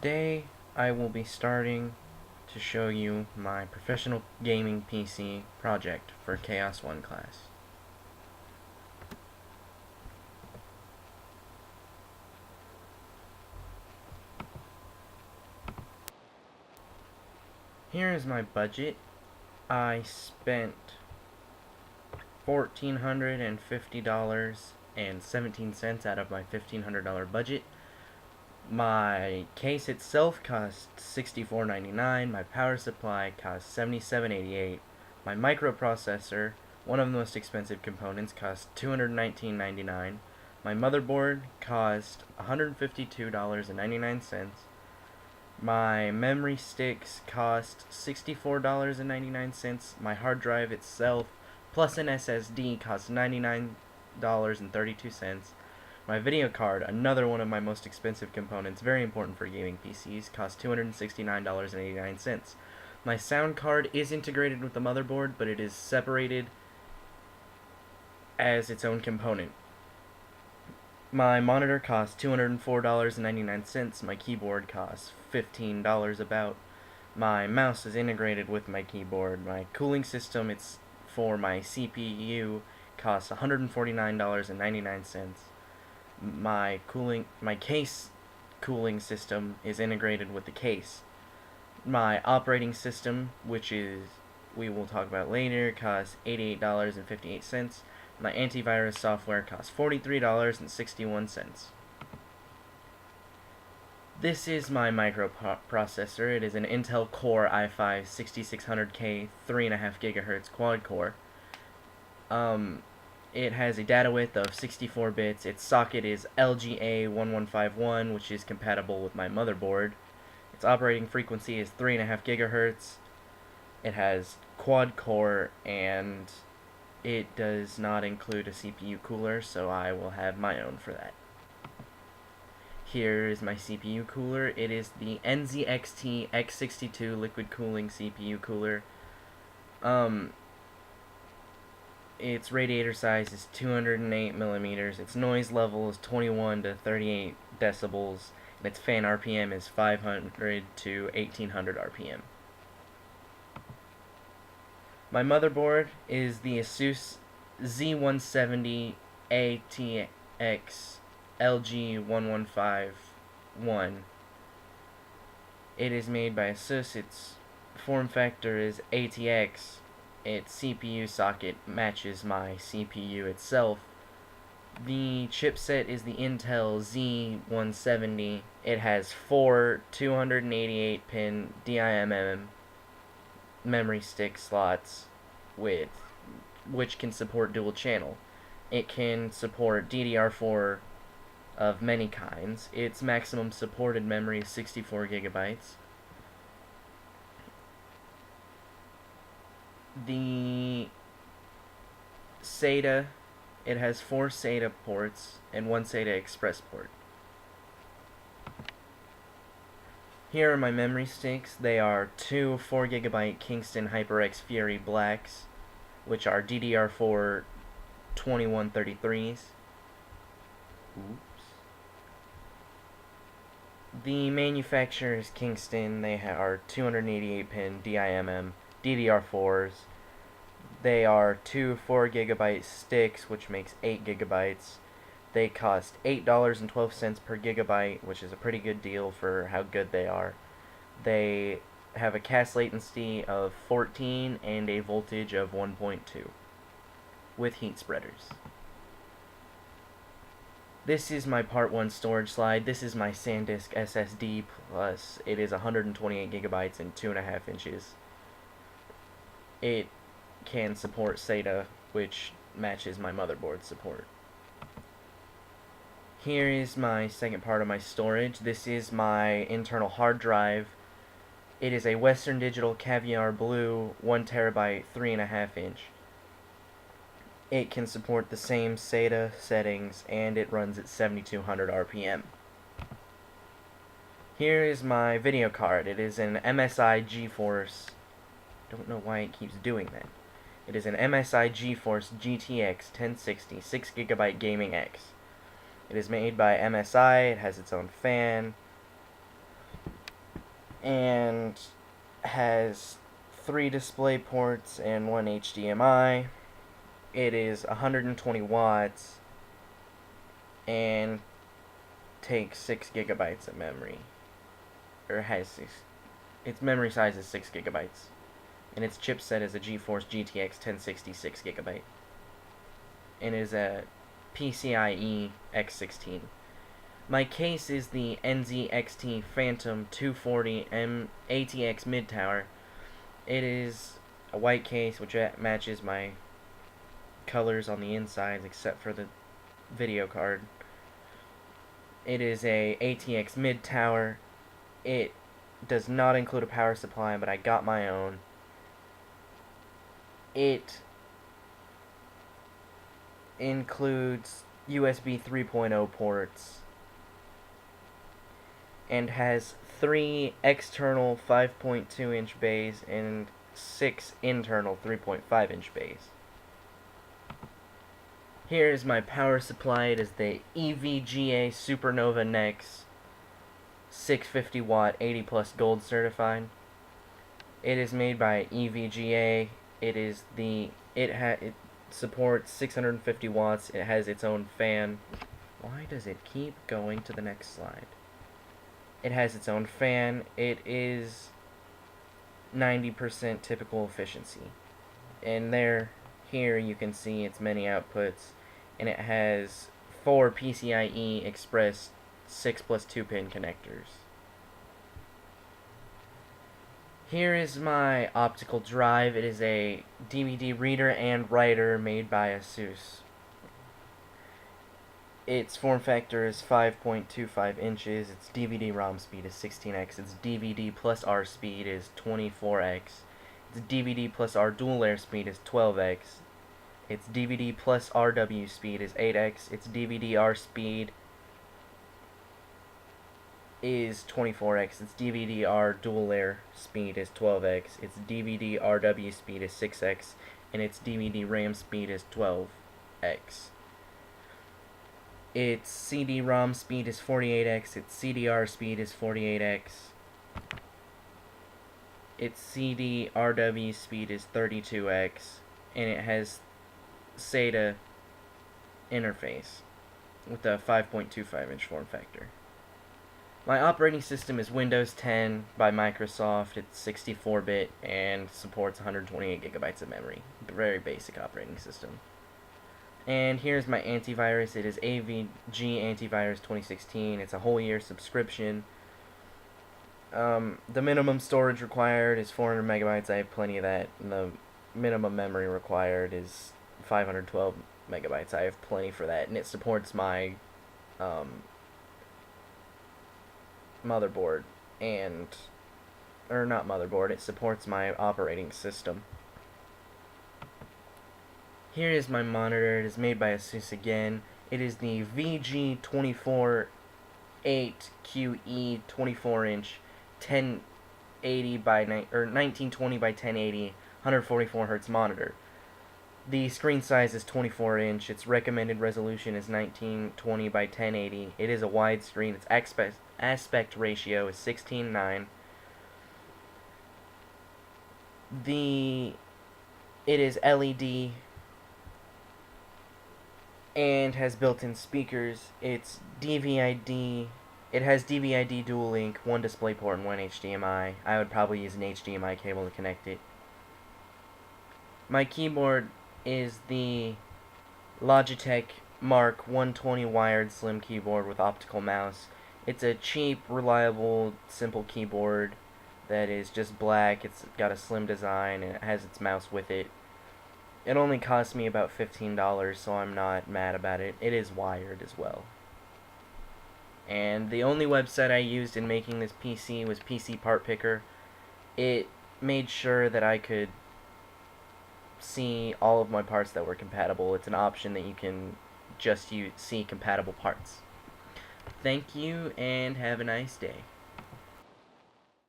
Today I will be starting to show you my professional gaming PC project for Chaos 1 class. Here is my budget. I spent $1,450.17 out of my $1,500 budget. My case itself cost $64.99. My power supply cost $77.88. My microprocessor, one of the most expensive components, cost $219.99. My motherboard cost $152.99. My memory sticks cost $64.99. My hard drive itself, plus an SSD, cost $99.32. My video card, another one of my most expensive components, very important for gaming PCs, cost $269.89. My sound card is integrated with the motherboard, but it is separated as its own component. My monitor costs $204.99. My keyboard costs $15 about. My mouse is integrated with my keyboard. My cooling system, it's for my CPU, costs $149.99. My case cooling system is integrated with the case. My operating system, which we will talk about later, costs $88.58. My antivirus software costs $43.61. This is my microprocessor. It is an Intel Core i5 6600K 3.5 GHz quad core. It has a data width of 64 bits. Its socket is LGA1151, which is compatible with my motherboard. Its operating frequency is 3.5 GHz. It has quad core, and it does not include a CPU cooler, so I will have my own for that. Here is my CPU cooler. It is the NZXT X62 liquid cooling CPU cooler. Its radiator size is 208 millimeters. Its noise level is 21 to 38 decibels, and its fan RPM is 500 to 1800 RPM. My motherboard is the Asus Z170 ATX LG1151. It is made by Asus. Its form factor is ATX. Its CPU socket matches my CPU itself. The chipset is the Intel Z170. It has 4 288-pin DIMM memory stick slots which can support dual channel. It can support DDR4 of many kinds. Its maximum supported memory is 64 gigabytes. The SATA, it has 4 SATA ports and 1 SATA Express port. Here are my memory sticks. They are 2 4GB Kingston HyperX Fury Blacks, which are DDR4 2133s. Oops. The manufacturer is Kingston. They are 288-pin DIMM DDR4s. They are 2 4GB sticks, which makes 8 gigabytes. They cost $8.12 per gigabyte, which is a pretty good deal for how good they are. They have a cast latency of 14 and a voltage of 1.2 with heat spreaders. This is my part 1 storage slide. This is my SanDisk SSD Plus. It is 128 gigabytes and 2.5 inches. It can support SATA, which matches my motherboard support. Here is my second part of my storage. This is my internal hard drive. It is a Western Digital Caviar Blue 1TB 3.5 inch. It can support the same SATA settings, and it runs at 7200 RPM. Here is my video card. It is an MSI GeForce. Don't know why it keeps doing that. It is an MSI GeForce GTX 1060 6GB Gaming X. It is made by MSI. It has its own fan. and has 3 display ports and 1 HDMI. It is 120 watts and takes 6 gigabytes of memory. Or has 6. Its memory size is 6 gigabytes. And its chipset is a GeForce GTX 1060 6 gigabyte. And is a PCIe X16. My case is the NZXT Phantom 240 ATX mid tower. It is a white case which matches my colors on the insides except for the video card. It is a ATX mid tower. It does not include a power supply, but I got my own. It includes USB 3.0 ports and has 3 external 5.2 inch bays and 6 internal 3.5 inch bays. Here is my power supply. It is the EVGA Supernova Nex 650 watt 80 plus gold certified. It is made by EVGA. It supports 650 watts. It has its own fan. Why does it keep going to the next slide? It has its own fan. It is 90% typical efficiency. And here you can see its many outputs. And it has 4 PCIe Express 6+2 pin connectors. Here is my optical drive. It is a DVD reader and writer made by ASUS. Its form factor is 5.25 inches. Its DVD-ROM speed is 16x. Its DVD plus R speed is 24x. Its DVD plus R dual layer speed is 12x. Its DVD plus RW speed is 8x. Its DVD R speed is 24x. Its DVD R dual layer speed is 12x. Its DVD RW speed is 6x. And its DVD RAM speed is 12x. Its CD-ROM speed is 48x. Its CDR speed is 48x. Its CD-RW speed is 32x. And it has SATA interface with a 5.25 inch form factor. My operating system is Windows 10 by Microsoft. It's 64-bit and supports 128 gigabytes of memory. Very basic operating system. And here's my antivirus. It is AVG Antivirus 2016. It's a whole year subscription. The minimum storage required is 400 megabytes. I have plenty of that. And the minimum memory required is 512 megabytes. I have plenty for that. And it supports my motherboard not motherboard, it supports my operating system. Here is my monitor. It is made by ASUS again. It is the VG24 8QE 24-inch 1080 by 1920 by 1080 144 Hz monitor. The screen size is 24 inch. Its recommended resolution is 1920 by 1080. It is a widescreen. Its aspect ratio is 16:9. It is LED and has built-in speakers. It's DVI-D. It has DVI-D dual link, 1 DisplayPort and 1 HDMI. I would probably use an HDMI cable to connect it. My keyboard is the Logitech Mark 120 wired slim keyboard with optical mouse. It's a cheap, reliable, simple keyboard that is just black. It's got a slim design and it has its mouse with it. It only cost me about $15, so I'm not mad about it. It is wired as well. And the only website I used in making this PC was PC Part Picker. It made sure that I could see all of my parts that were compatible. It's an option that you can just see compatible parts. Thank you and have a nice day.